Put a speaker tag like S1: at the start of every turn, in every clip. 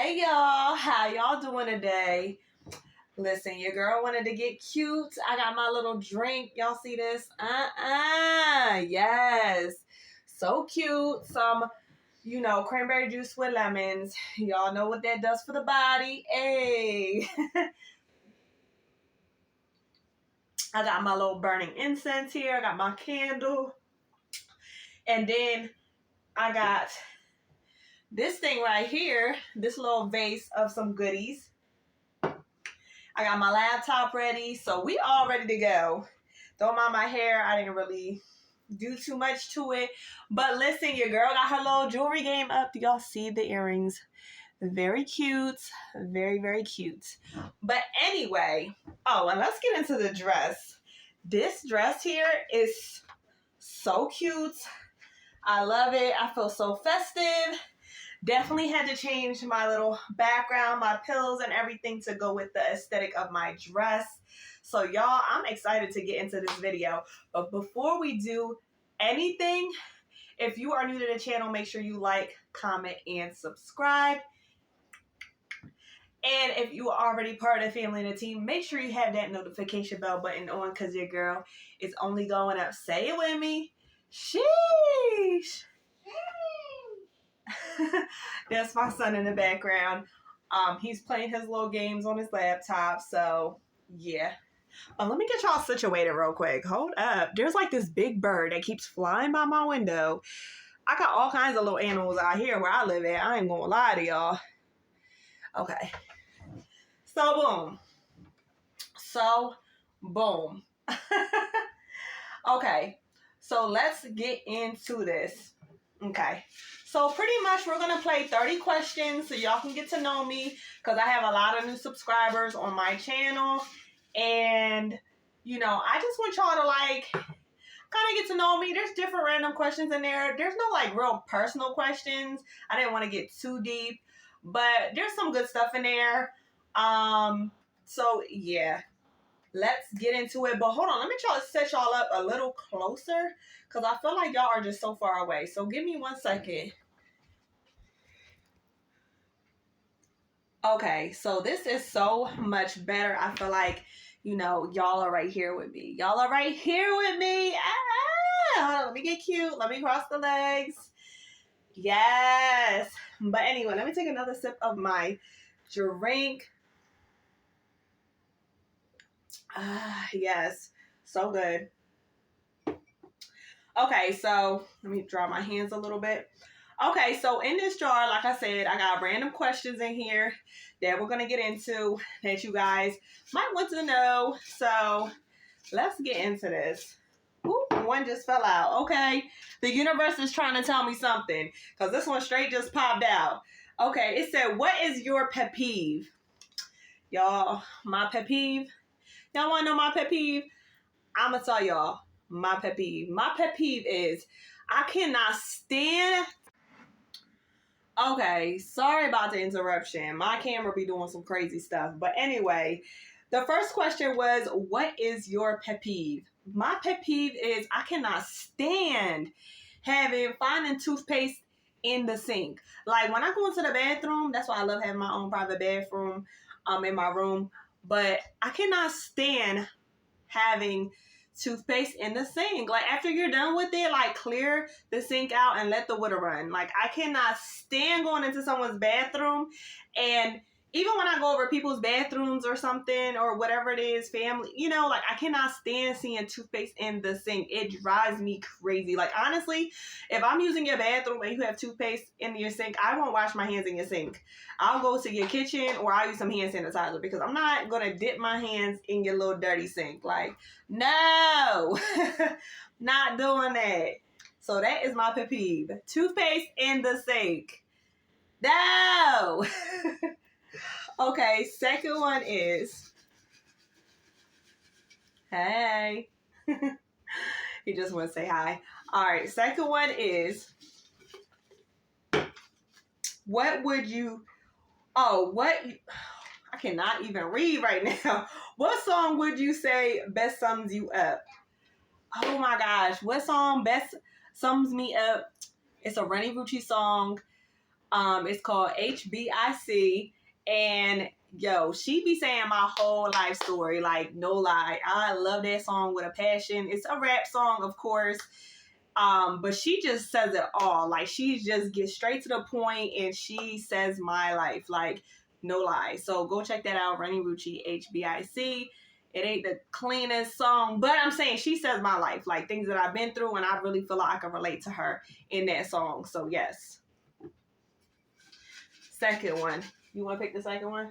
S1: Hey y'all, how y'all doing today? Listen, your girl wanted to get cute. I got my little drink. Y'all see this? Yes. So cute. Some, cranberry juice with lemons. Y'all know what that does for the body. Hey. I got my little burning incense here. I got my candle. And then I got this thing right here, this little vase of some goodies. I got my laptop ready, so we all ready to go. Don't mind my hair. I didn't really do too much to it. But listen, your girl got her little jewelry game up. Do y'all see the earrings? Very cute. Very, very cute. But anyway, and let's get into the dress. This dress here is so cute. I love it. I feel so festive. Definitely had to change my little background, my pillows and everything to go with the aesthetic of my dress. So y'all, I'm excited to get into this video. But before we do anything, if you are new to the channel, make sure you like, comment, and subscribe. And if you are already part of the family and the team, make sure you have that notification bell button on because your girl is only going up. Say it with me. Sheesh. That's my son in the background. He's playing his little games on his laptop. So, yeah. Let me get y'all situated real quick. Hold up. There's like this big bird that keeps flying by my window. I got all kinds of little animals out here where I live at. I ain't gonna lie to y'all. Okay. So, boom. Okay. So, let's get into this. Okay. So pretty much we're going to play 30 questions so y'all can get to know me because I have a lot of new subscribers on my channel. And, I just want y'all to kind of get to know me. There's different random questions in there. There's no real personal questions. I didn't want to get too deep, but there's some good stuff in there. So yeah, let's get into it. But hold on, let me try to set y'all up a little closer because I feel like y'all are just so far away. So give me 1 second. Okay, so this is so much better. I feel like, y'all are right here with me. Y'all are right here with me. Hold on, let me get cute. Let me cross the legs. Yes. But anyway, let me take another sip of my drink. Yes. So good. Okay, so let me dry my hands a little bit. Okay, so in this jar, like I said, I got random questions in here that we're going to get into that you guys might want to know. So let's get into this. Ooh, one just fell out. Okay, the universe is trying to tell me something because this one straight just popped out. Okay, it said, what is your pet peeve? Y'all, my pet peeve? Y'all want to know my pet peeve? I'm going to tell y'all my pet peeve. My pet peeve is I cannot stand... Okay, sorry about the interruption. My camera be doing some crazy stuff. But anyway, the first question was, what is your pet peeve? My pet peeve is I cannot stand finding toothpaste in the sink. Like when I go into the bathroom, that's why I love having my own private bathroom in my room. But I cannot stand having toothpaste in the sink. Like after you're done with it, clear the sink out and let the water run. I cannot stand going into someone's bathroom, and even when I go over people's bathrooms or something or whatever it is, family, I cannot stand seeing toothpaste in the sink. It drives me crazy. Honestly, if I'm using your bathroom and you have toothpaste in your sink, I won't wash my hands in your sink. I'll go to your kitchen or I'll use some hand sanitizer because I'm not going to dip my hands in your little dirty sink. No, not doing that. So that is my pet peeve. Toothpaste in the sink. No. Okay, second one is, hey. He just want to say hi. All right, second one is, I cannot even read right now. What song would you say best sums you up? Oh my gosh, what song best sums me up? It's a Rennie Rucci song. It's called HBIC. And yo, she be saying my whole life story, like no lie. I love that song with a passion. It's a rap song, of course. But she just says it all. Like she just gets straight to the point and she says my life, like no lie. So go check that out, Rennie Rucci, HBIC. It ain't the cleanest song, but I'm saying she says my life, like things that I've been through, and I really feel like I can relate to her in that song. So yes. Second one. You want to pick the second one?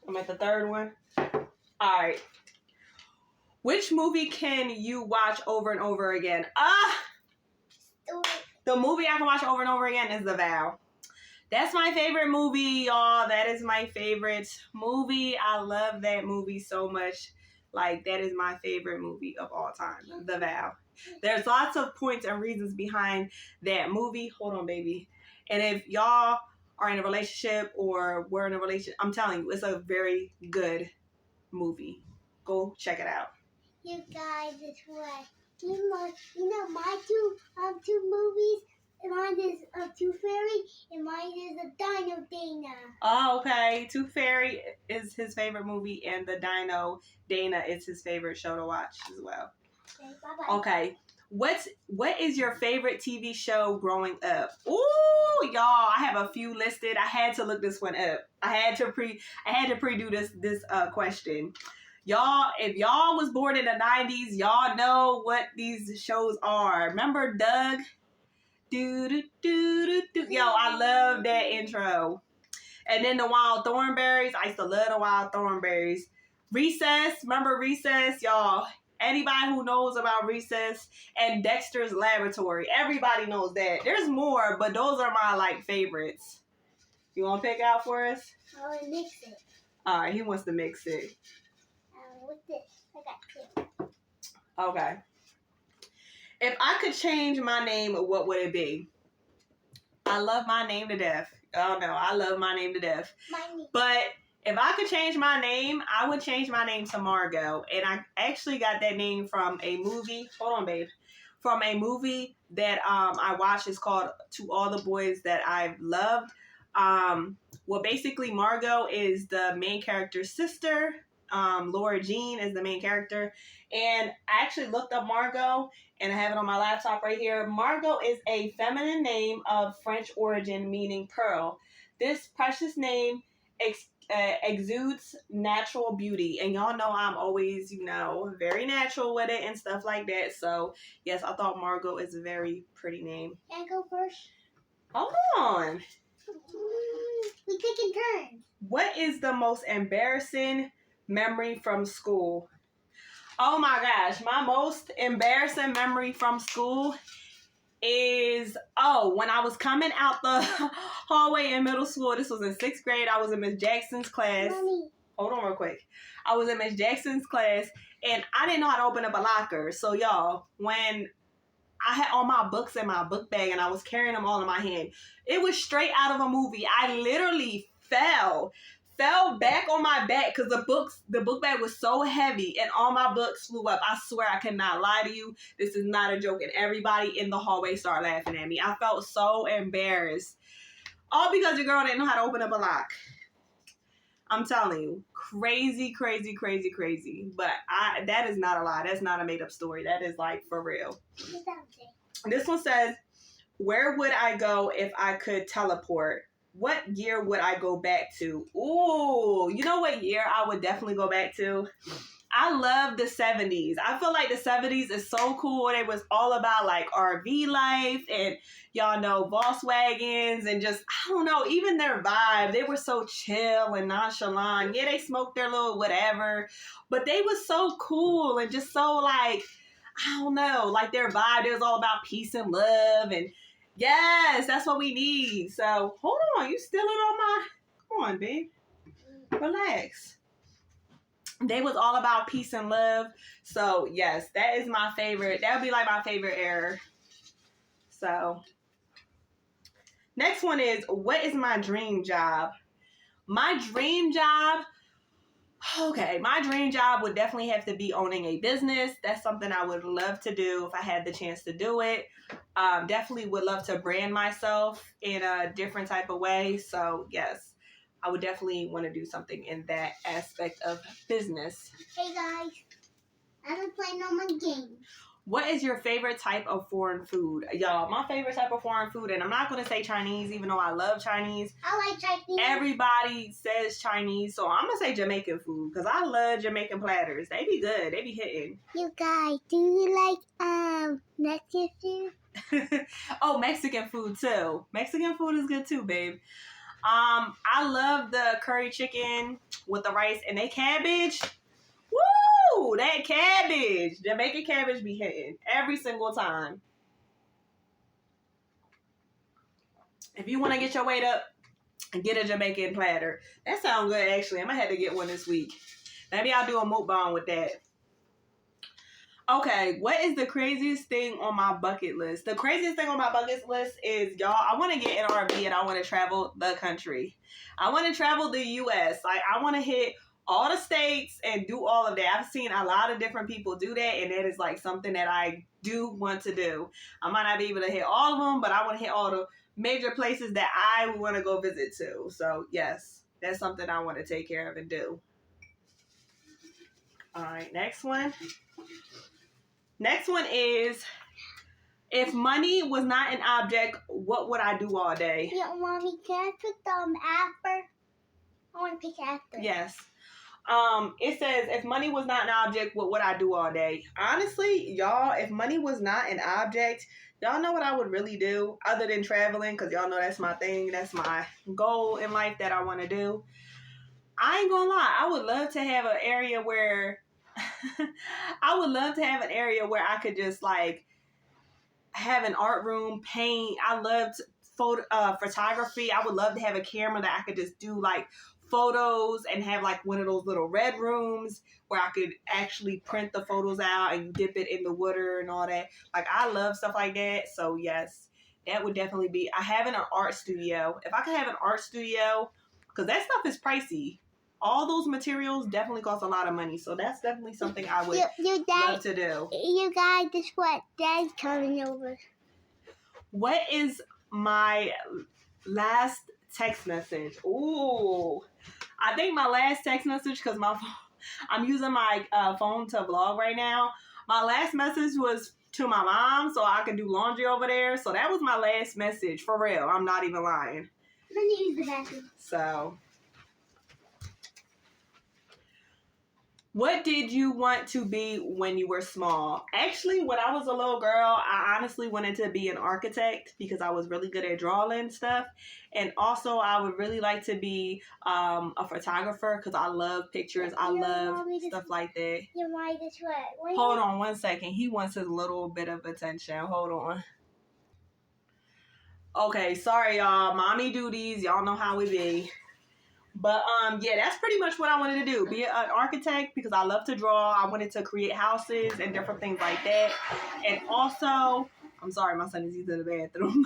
S1: I'm at the third one. All right. Which movie can you watch over and over again? The movie I can watch over and over again is The Vow. That's my favorite movie, y'all. That is my favorite movie. I love that movie so much. Like, that is my favorite movie of all time, The Vow. There's lots of points and reasons behind that movie. Hold on, baby. And if y'all are in a relationship or we're in a relationship, I'm telling you, it's a very good movie. Go check it out.
S2: You guys, it's what? You know my two movies? Mine is Tooth Fairy, and mine is a Dino Dana.
S1: Oh, okay. Tooth Fairy is his favorite movie, and the Dino Dana is his favorite show to watch as well.
S2: Okay, bye-bye.
S1: Okay. What is your favorite TV show growing up? Ooh, y'all, I have a few listed. I had to look this one up. I had to pre-do this question. Y'all, if y'all was born in the 90s, y'all know what these shows are. Remember Doug? Do do do do do. Yo, I love that intro. And then the Wild Thornberries. I used to love the Wild Thornberries. Recess. Remember Recess? Y'all, anybody who knows about Recess and Dexter's Laboratory, everybody knows that. There's more, but those are my like favorites. You want to pick out for us?
S2: I want to mix it.
S1: All right, he wants to mix it.
S2: What's this? I got two.
S1: Okay. If I could change my name, what would it be? I love my name to death. Oh no, I love my name to death. But if I could change my name, I would change my name to Margot. And I actually got that name from a movie. Hold on, babe. From a movie that I watched. It's called To All the Boys That I've Loved. Well, basically, Margot is the main character's sister. Laura Jean is the main character. And I actually looked up Margot, and I have it on my laptop right here. Margot is a feminine name of French origin, meaning pearl. This precious name exudes natural beauty. And y'all know I'm always, very natural with it and stuff like that. So, yes, I thought Margot is a very pretty name.
S2: Can I go first?
S1: Hold on.
S2: We taking turns.
S1: What is the most embarrassing memory from school? Oh my gosh, my most embarrassing memory from school is, when I was coming out the hallway in middle school. This was in 6th grade. I was in Miss Jackson's class.
S2: Mommy.
S1: Hold on real quick. I was in Miss Jackson's class, and I didn't know how to open up a locker. So y'all, when I had all my books in my book bag and I was carrying them all in my hand, it was straight out of a movie. I literally fell back on my back because the book bag was so heavy and all my books flew up. I swear I cannot lie to you. This is not a joke. And everybody in the hallway started laughing at me. I felt so embarrassed. All because your girl didn't know how to open up a lock. I'm telling you, crazy, crazy, crazy, crazy. But that is not a lie. That's not a made up story. That is like for real. This one says, where would I go if I could teleport? What year would I go back to? Ooh, you know what year I would definitely go back to? I love the 70s. I feel like the 70s is so cool. It was all about like RV life and y'all know Volkswagens and just, I don't know, even their vibe. They were so chill and nonchalant. Yeah, they smoked their little whatever, but they was so cool and just so like, I don't know, like their vibe. It was all about peace and love and yes, that's what we need. So, hold on. You stealing on my... Come on, babe. Relax. They was all about peace and love. So, yes, that is my favorite. That would be like my favorite era. So, next one is, what is my dream job? My dream job... Okay, my dream job would definitely have to be owning a business. That's something I would love to do if I had the chance to do it. Definitely would love to brand myself in a different type of way. So yes, I would definitely want to do something in that aspect of business.
S2: Hey guys, I'm playing on my game.
S1: What is your favorite type of foreign food? Y'all, my favorite type of foreign food, and I'm not going to say Chinese, even though I love Chinese.
S2: I like Chinese.
S1: Everybody says Chinese, so I'm going to say Jamaican food, because I love Jamaican platters. They be good. They be hitting.
S2: You guys, do you like Mexican food?
S1: Oh, Mexican food, too. Mexican food is good, too, babe. I love the curry chicken with the rice and they cabbage. Woo! That cabbage. Jamaican cabbage be hitting every single time. If you want to get your weight up, get a Jamaican platter. That sounds good, actually. I might have to get one this week. Maybe I'll do a mukbang with that. Okay, what is the craziest thing on my bucket list? The craziest thing on my bucket list is, y'all, I want to get an RV and I want to travel the country. I want to travel the U.S. Like, I want to hit all the states and do all of that. I've seen a lot of different people do that, and that is, like, something that I do want to do. I might not be able to hit all of them, but I want to hit all the major places that I want to go visit to. So, yes, that's something I want to take care of and do. All right, next one. Next one is, if money was not an object, what would I do all day?
S2: Yeah, Mommy, can I pick after? I want to pick after.
S1: Yes. It says, if money was not an object, what would I do all day? Honestly, y'all, if money was not an object, y'all know what I would really do other than traveling, because y'all know that's my thing. That's my goal in life that I want to do. I ain't gonna lie. I would love to have an area where I could just, like, have an art room, paint. I loved photography. I would love to have a camera that I could just do, like, photos and have, like, one of those little red rooms where I could actually print the photos out and dip it in the water and all that. Like, I love stuff like that. So, yes, that would definitely be. Having an art studio. If I could have an art studio, because that stuff is pricey. All those materials definitely cost a lot of money. So that's definitely something I would love to do.
S2: You guys, guess what? Dad's coming over.
S1: What is my last text message? Ooh. I think my last text message, because I'm using my phone to vlog right now. My last message was to my mom so I could do laundry over there. So that was my last message. For real. I'm not even lying.
S2: Let me use the bathroom.
S1: So... what did you want to be when you were small? Actually, when I was a little girl, I honestly wanted to be an architect because I was really good at drawing stuff. And also, I would really like to be a photographer because I love pictures. I love stuff like that.
S2: Your mom is what?
S1: Hold on one second. He wants his little bit of attention. Hold on. Okay, sorry, y'all. Mommy duties. Y'all know how we be. But, yeah, that's pretty much what I wanted to do. Be an architect because I love to draw. I wanted to create houses and different things like that. And also, I'm sorry, my son is using the bathroom.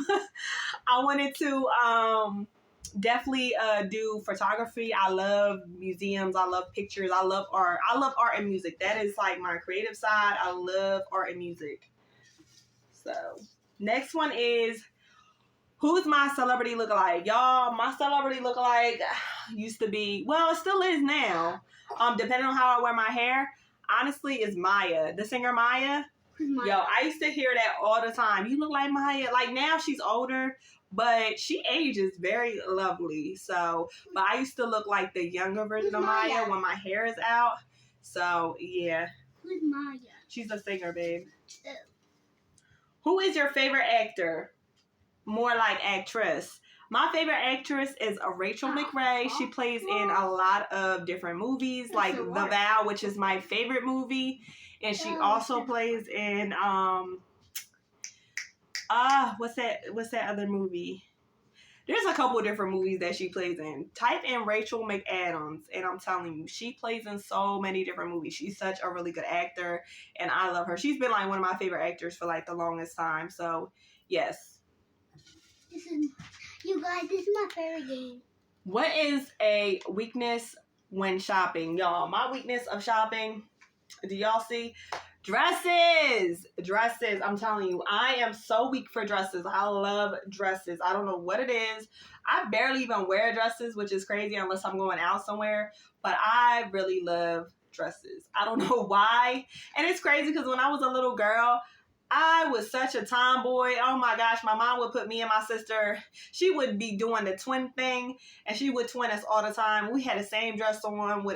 S1: I wanted to definitely do photography. I love museums. I love pictures. I love art. I love art and music. That is, like, my creative side. I love art and music. So, next one is... who's my celebrity lookalike? Y'all, my celebrity lookalike used to be, well, it still is now. Depending on how I wear my hair, honestly, is Maya. The singer Maya.
S2: Maya.
S1: Yo, I used to hear that all the time. You look like Maya. Like, now she's older, but she ages very lovely. So, but I used to look like the younger version of Maya when my hair is out. So, yeah.
S2: Who's Maya?
S1: She's a singer, babe.
S2: Oh.
S1: Who is your favorite actor? More like actress. My favorite actress is Rachel McRae. She plays in a lot of different movies, like The Vow, which is my favorite movie. And she also plays in what's that other movie? There's a couple of different movies that she plays in. Type in Rachel McAdams, and I'm telling you, she plays in so many different movies. She's such a really good actor, and I love her. She's been, like, one of my favorite actors for, like, the longest time. So, yes.
S2: You guys, this is my favorite game.
S1: What is a weakness when shopping? Y'all, my weakness of shopping, do y'all see? Dresses. I'm telling you, I am so weak for dresses. I love dresses. I don't know what it is. I barely even wear dresses, which is crazy unless I'm going out somewhere. But I really love dresses. I don't know why. And it's crazy because when I was a little girl, I was such a tomboy. Oh my gosh, my mom would put me and my sister, she would be doing the twin thing, and she would twin us all the time. We had the same dress on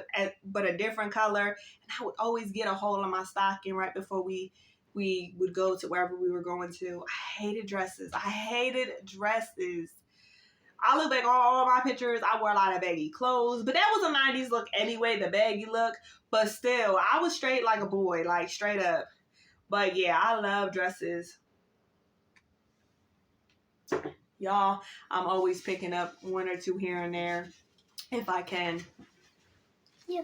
S1: but a different color, and I would always get a hole in my stocking right before we would go to wherever we were going to. I hated dresses. I look back on all my pictures, I wore a lot of baggy clothes, but that was a 90s look anyway, the baggy look. But still, I was straight like a boy, like straight up. But yeah, I love dresses. Y'all, I'm always picking up one or two here and there if I can.
S2: Yeah.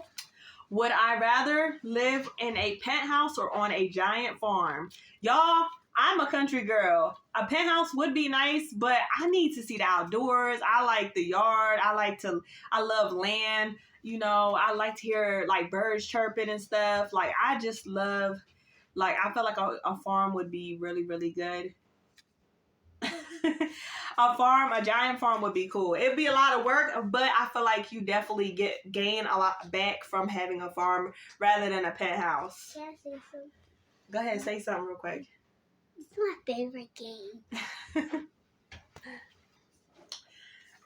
S1: Would I rather live in a penthouse or on a giant farm? Y'all, I'm a country girl. A penthouse would be nice, but I need to see the outdoors. I like the yard. I love land. You know, I like to hear like birds chirping and stuff. Like, I just love, like, I feel like a farm would be really, really good. A giant farm would be cool. It'd be a lot of work, but I feel like you definitely gain a lot back from having a farm rather than a penthouse.
S2: Can I say something?
S1: Go ahead, say something real quick.
S2: It's my favorite game.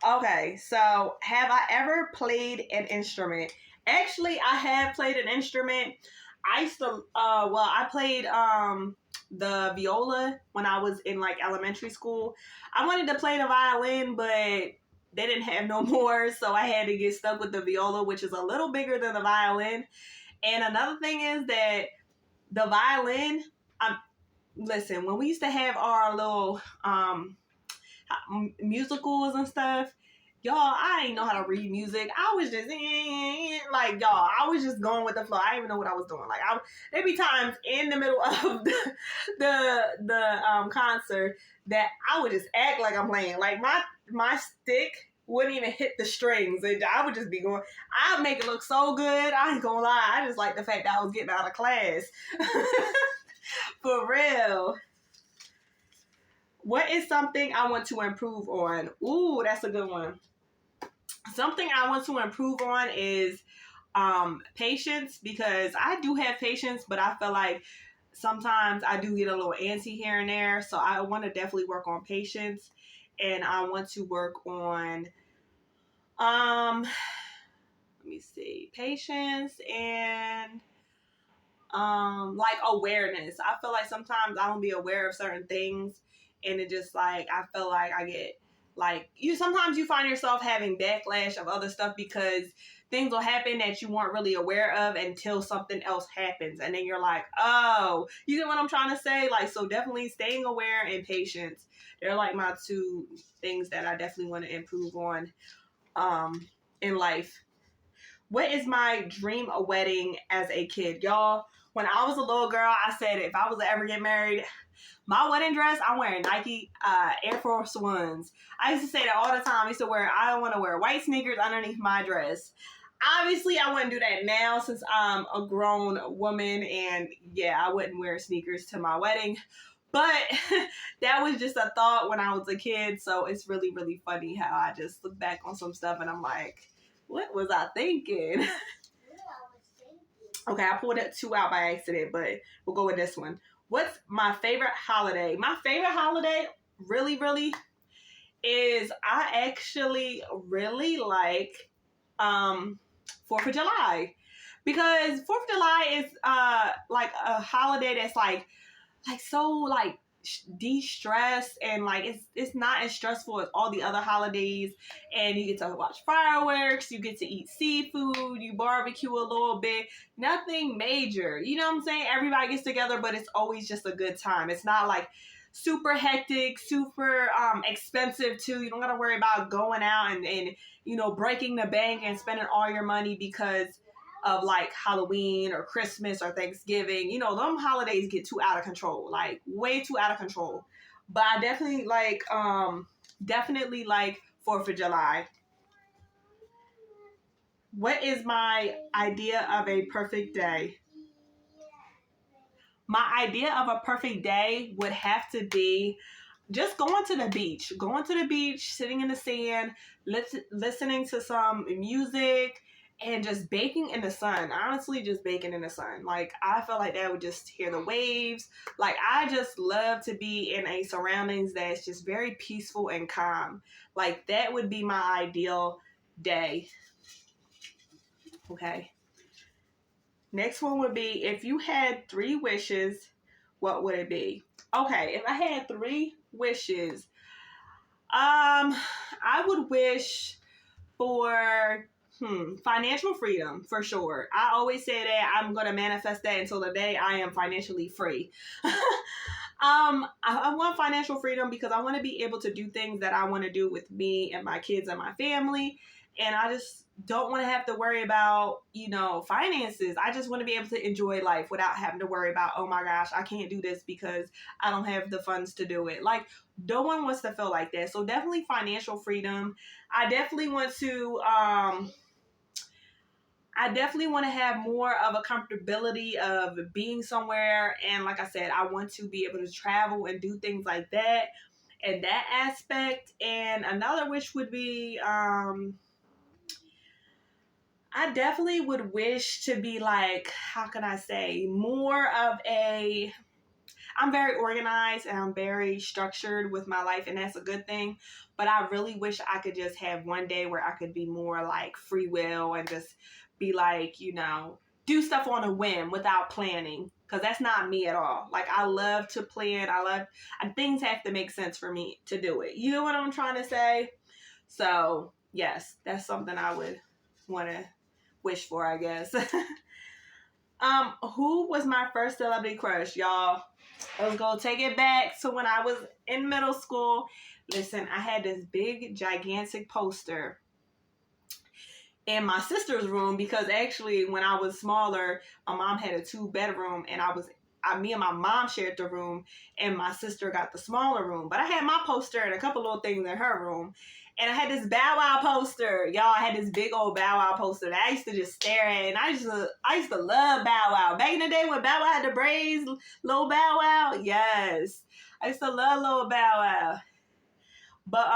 S1: Okay, so have I ever played an instrument? Actually, I have played an instrument. I used to, I played the viola when I was in like elementary school. I wanted to play the violin, but they didn't have no more, so I had to get stuck with the viola, which is a little bigger than the violin. And another thing is that the violin, listen, when we used to have our little musicals and stuff, y'all, I ain't know how to read music. I was just like, y'all, I was just going with the flow. I didn't even know what I was doing. Like, there'd be times in the middle of the concert that I would just act like I'm playing. Like, my stick wouldn't even hit the strings, and I would just be going. I'd make it look so good. I ain't gonna lie. I just like the fact that I was getting out of class. For real. What is something I want to improve on? Ooh, that's a good one. Something I want to improve on is patience, because I do have patience, but I feel like sometimes I do get a little antsy here and there. So I want to definitely work on patience, and I want to work on let me see, patience and like awareness. I feel like sometimes I don't be aware of certain things, and it just like I feel like I get like sometimes you find yourself having backlash of other stuff because things will happen that you weren't really aware of until something else happens, and then you're like, oh, you get what I'm trying to say? Like, so definitely staying aware and patience, they're like my two things that I definitely want to improve on in life. What is my dream wedding as a kid? Y'all, when I was a little girl, I said if I was to ever get married, my wedding dress, I'm wearing Nike Air Force Ones. I used to say that all the time. I want to wear white sneakers underneath my dress. Obviously, I wouldn't do that now since I'm a grown woman, and yeah, I wouldn't wear sneakers to my wedding. But that was just a thought when I was a kid, so it's really, really funny how I just look back on some stuff and I'm like, what was I thinking? Okay, I pulled that two out by accident, but we'll go with this one. What's my favorite holiday? My favorite holiday, really, really, is I actually really like 4th of July. Because 4th of July is like a holiday that's like so like de-stress, and like it's not as stressful as all the other holidays, and you get to watch fireworks, you get to eat seafood, you barbecue a little bit, nothing major, you know what I'm saying? Everybody gets together, but it's always just a good time. It's not like super hectic, super expensive too. You don't gotta worry about going out and breaking the bank and spending all your money because of like Halloween or Christmas or Thanksgiving. Them holidays get too out of control, like way too out of control. But I definitely like 4th of July. What is my idea of a perfect day? My idea of a perfect day would have to be just going to the beach, sitting in the sand, listening to some music, and just baking in the sun. Honestly, just baking in the sun. Like, I felt like that would just hear the waves. Like, I just love to be in a surroundings that's just very peaceful and calm. Like, that would be my ideal day. Okay. Next one would be, if you had 3 wishes, what would it be? Okay, if I had 3 wishes, I would wish for financial freedom for sure. I always say that I'm gonna manifest that until the day I am financially free. I want financial freedom because I want to be able to do things that I want to do with me and my kids and my family. And I just don't want to have to worry about, finances. I just want to be able to enjoy life without having to worry about, oh my gosh, I can't do this because I don't have the funds to do it. Like, no one wants to feel like that. So definitely financial freedom. I definitely want to, have more of a comfortability of being somewhere. And like I said, I want to be able to travel and do things like that and that aspect. And another wish would be, I definitely would wish to be like, how can I say, I'm very organized and I'm very structured with my life, and that's a good thing. But I really wish I could just have one day where I could be more like free will and just be like, do stuff on a whim without planning. Because that's not me at all. Like, I love to plan. And things have to make sense for me to do it. You know what I'm trying to say? So, yes, that's something I would want to wish for, I guess. Who was my first celebrity crush, y'all? I was gonna take it back to when I was in middle school. Listen, I had this big, gigantic poster in my sister's room because actually, when I was smaller, my mom had a 2-bedroom, and me and my mom shared the room, and my sister got the smaller room. But I had my poster and a couple little things in her room. And I had this Bow Wow poster. Y'all, I had this big old Bow Wow poster that I used to just stare at. And I used to love Bow Wow. Back in the day when Bow Wow had the braids, little Bow Wow. Yes. I used to love little Bow Wow. But,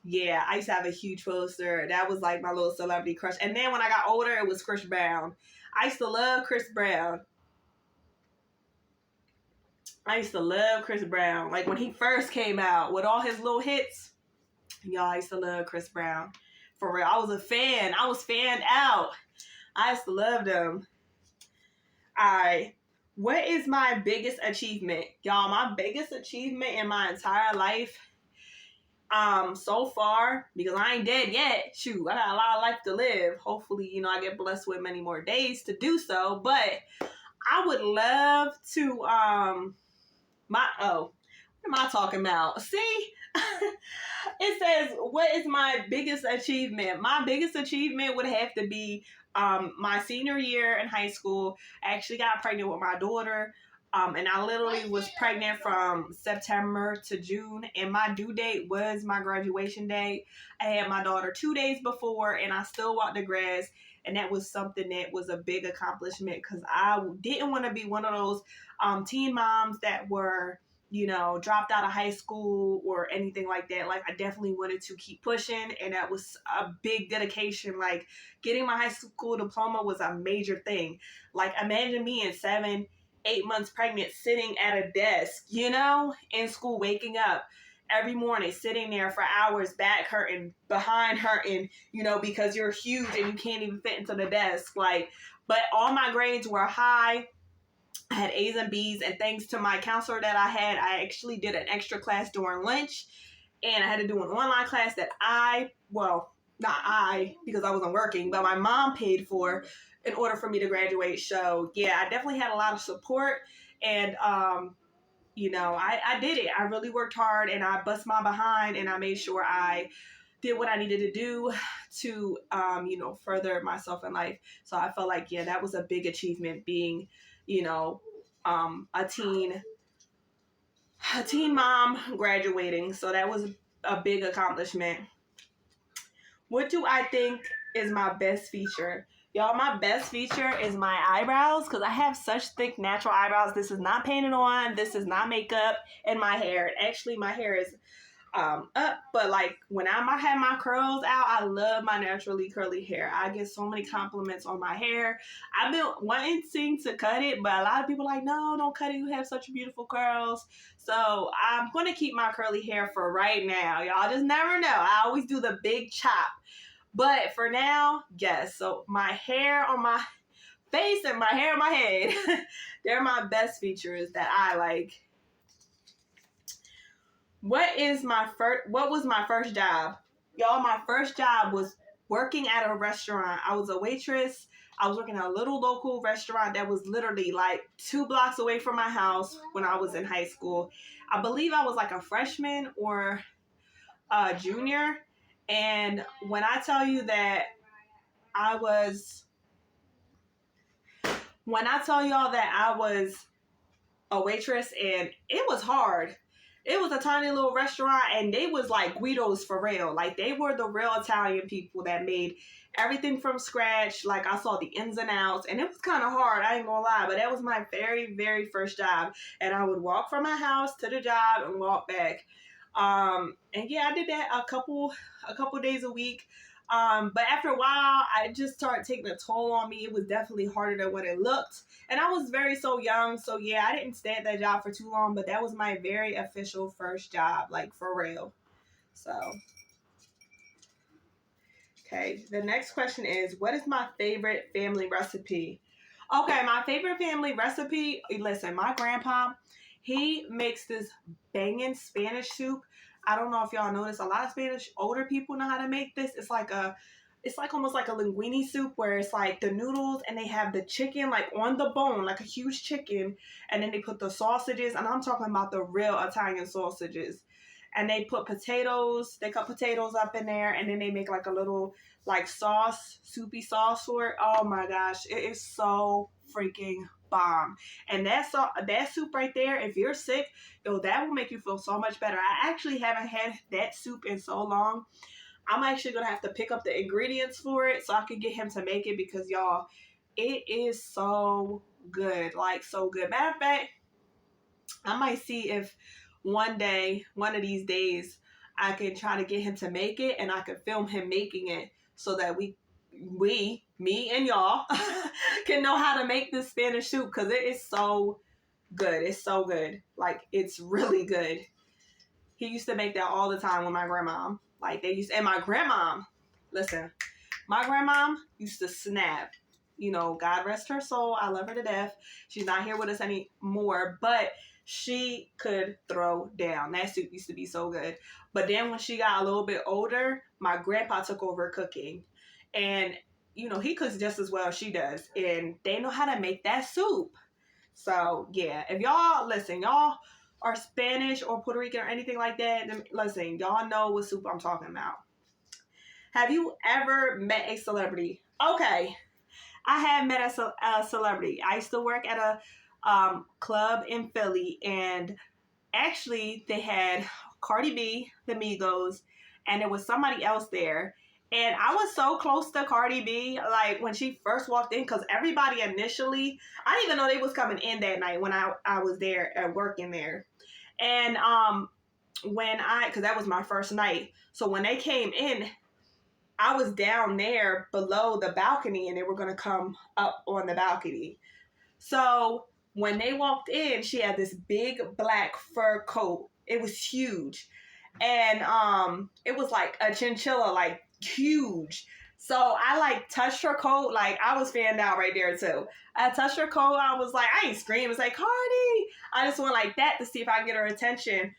S1: yeah, I used to have a huge poster. That was like my little celebrity crush. And then when I got older, it was Chris Brown. I used to love Chris Brown. Like, when he first came out with all his little hits. Y'all, I used to love Chris Brown. For real. I was a fan. I was fanned out. I used to love them. Alright. What is my biggest achievement? Y'all, my biggest achievement in my entire life, so far, because I ain't dead yet. Shoot, I got a lot of life to live. Hopefully, I get blessed with many more days to do so. But I would love to, what am I talking about? See? It says, what is my biggest achievement? My biggest achievement would have to be my senior year in high school. I actually got pregnant with my daughter. And I literally was pregnant from September to June. And my due date was my graduation date. I had my daughter 2 days before, and I still walked the grass. And that was something that was a big accomplishment because I didn't want to be one of those teen moms that were dropped out of high school or anything like that. Like, I definitely wanted to keep pushing, and that was a big dedication. Like, getting my high school diploma was a major thing. Like, imagine being 7-8 months pregnant, sitting at a desk, in school, waking up every morning, sitting there for hours, back hurting, behind hurting, because you're huge and you can't even fit into the desk. Like, but all my grades were high. I had A's and B's, and thanks to my counselor that I actually did an extra class during lunch, and I had to do an online class that not I, because I wasn't working, but my mom paid for in order for me to graduate. So, yeah, I definitely had a lot of support, and, I did it. I really worked hard, and I bust my behind, and I made sure I did what I needed to do to, further myself in life. So I felt like, yeah, that was a big achievement, being, a teen mom graduating. So that was a big accomplishment. What do I think is my best feature? Y'all, my best feature is my eyebrows because I have such thick natural eyebrows. This is not painted on. This is not makeup. And my hair. Actually, my hair is up, but like when I have my curls out, I love my naturally curly hair. I get so many compliments on my hair. I've been wanting to cut it, but a lot of people are like, no, don't cut it. You have such beautiful curls. So I'm gonna keep my curly hair for right now. Y'all just never know. I always do the big chop. But for now, yes. So my hair on my face and my hair on my head, they're my best features that I like. What was my first job? Y'all, my first job was working at a restaurant. I was a waitress. I was working at a little local restaurant that was literally like 2 blocks away from my house when I was in high school. I believe I was like a freshman or a junior. And when I tell you that I was, when I tell y'all that I was a waitress and it was hard. It was a tiny little restaurant and they was like Guidos for real. Like they were the real Italian people that made everything from scratch. Like I saw the ins and outs and it was kind of hard. I ain't gonna lie, but that was my very, very first job. And I would walk from my house to the job and walk back. And yeah, I did that a couple days a week. But after a while, I just started taking a toll on me. It was definitely harder than what it looked. And I was so young. So yeah, I didn't stay at that job for too long, but that was my very official first job, like for real. So, okay. The next question is, what is my favorite family recipe? Okay, my favorite family recipe, listen, my grandpa, he makes this banging Spanish soup. I don't know if y'all notice, a lot of Spanish older people know how to make this. It's like almost like a linguine soup where it's like the noodles and they have the chicken like on the bone, like a huge chicken. And then they put the sausages, and I'm talking about the real Italian sausages. And they put potatoes, they cut potatoes up in there, and then they make like a little like sauce, soupy sauce for it. Oh my gosh, it is so freaking bomb. And that soup right there, if you're sick, yo, that will make you feel so much better. I actually haven't had that soup in so long. I'm actually gonna have to pick up the ingredients for it so I can get him to make it because y'all, it is so good, like so good. Matter of fact, I might see if one of these days, I can try to get him to make it and I can film him making it so that me and y'all can know how to make this Spanish soup because it is so good. It's so good. Like, it's really good. He used to make that all the time with my grandma. Like, and my grandma, listen, my grandma used to snap. You know, God rest her soul. I love her to death. She's not here with us anymore, but she could throw down. That soup used to be so good. But then when she got a little bit older, my grandpa took over cooking. And, you know, he cooks just as well as she does. And they know how to make that soup. So, yeah. If y'all are Spanish or Puerto Rican or anything like that, then listen, y'all know what soup I'm talking about. Have you ever met a celebrity? Okay. I have met a celebrity. I used to work at a club in Philly, and actually they had Cardi B, the Migos, and there was somebody else there. And I was so close to Cardi B, like when she first walked in, because everybody initially, I didn't even know they was coming in that night when I was there at working there. And because that was my first night. So when they came in, I was down there below the balcony and they were going to come up on the balcony. So when they walked in, she had this big black fur coat. It was huge. And it was like a chinchilla, like huge. So I like touched her coat. Like I was fanned out right there too. I touched her coat. I was like, I ain't scream. It's like, Cardi. I just went like that to see if I could get her attention.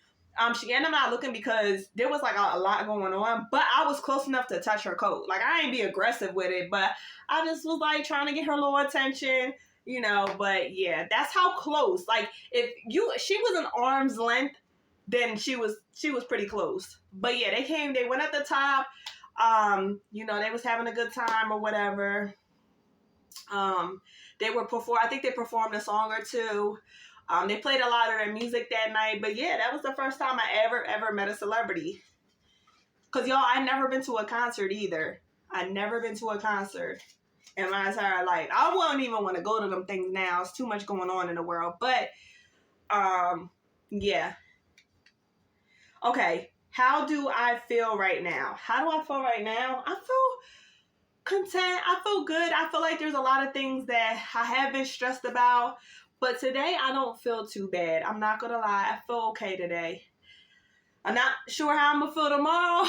S1: She ended up not looking because there was like a lot going on, but I was close enough to touch her coat. Like I ain't be aggressive with it, but I just was like trying to get her little attention, you know. But yeah, that's how close. Like she was an arm's length, then she was pretty close. But yeah, they went at the top. You know, they was having a good time or whatever. They were I think they performed a song or two. They played a lot of their music that night. But yeah, that was the first time I ever met a celebrity. Because, y'all, I never been to a concert either. I never been to a concert. in my entire life. I wouldn't even want to go to them things now. It's too much going on in the world. But yeah. Okay. How do I feel right now? How do I feel right now? I feel content. I feel good. I feel like there's a lot of things that I have been stressed about. But today I don't feel too bad. I'm not gonna lie. I feel okay today. I'm not sure how I'm gonna feel tomorrow,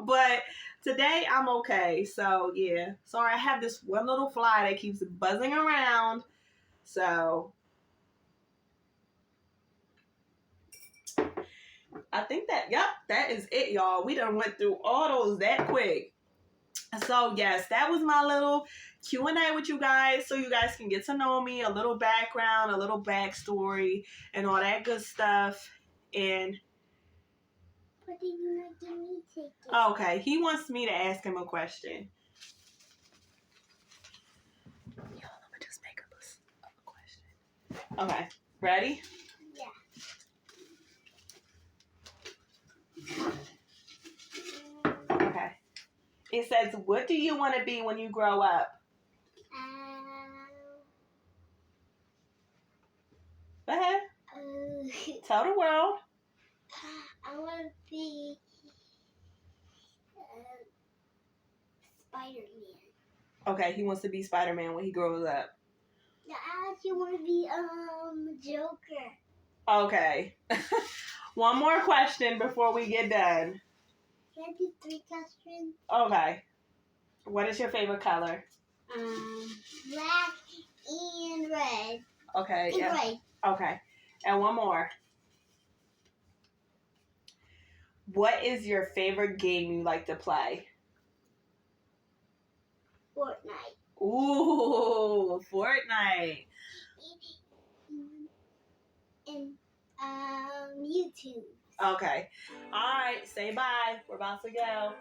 S1: but today I'm okay. So yeah. Sorry, I have this one little fly that keeps buzzing around. So I think that is it, y'all. We done went through all those that quick. So yes, that was my little Q&A with you guys, so you guys can get to know me, a little background, a little backstory, and all that good stuff. And
S2: What did you not give me tickets?
S1: okay, he wants me to ask him a question. Yo, let me just make up a question. Okay, ready?
S2: Yeah.
S1: Okay. It says, what do you want to be when you grow up? Go ahead. Tell the world.
S2: I want to be Spider-Man.
S1: Okay, he wants to be Spider-Man when he grows up.
S2: Yeah, I actually want to be Joker.
S1: Okay. One more question before we get done.
S2: Can I do 3 questions?
S1: Okay. What is your favorite color?
S2: Black and red.
S1: Okay.
S2: And
S1: yeah.
S2: gray.
S1: Okay. And one more. What is your favorite game you like to play?
S2: Fortnite.
S1: Ooh, Fortnite.
S2: And YouTube.
S1: Okay. All right. Say bye. We're about to go.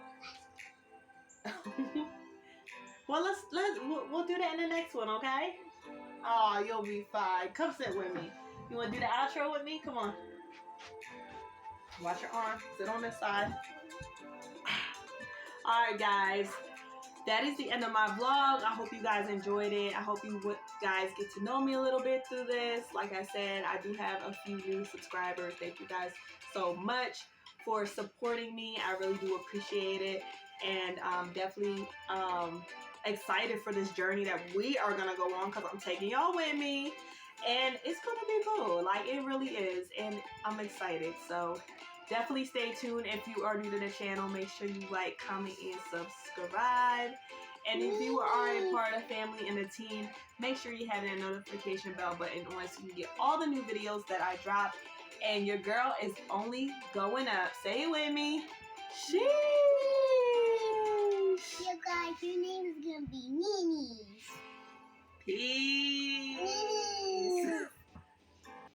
S1: Well, we'll do that in the next one, okay? Oh, you'll be fine. Come sit with me. You want to do the outro with me? Come on. Watch your arm. Sit on this side. All right, guys. That is the end of my vlog. I hope you guys enjoyed it. I hope you guys get to know me a little bit through this. Like I said, I do have a few new subscribers. Thank you guys so much for supporting me. I really do appreciate it. And I'm definitely excited for this journey that we are going to go on because I'm taking y'all with me. And it's going to be cool. Like, it really is. And I'm excited. So definitely stay tuned. If you are new to the channel, make sure you like, comment, and subscribe. And if you are a part of the family and the team, make sure you have that notification bell button on so you get all the new videos that I drop. And your girl is only going up. Say it with me. Sheesh.
S2: You guys, your name is going to be Nene.
S1: Peace.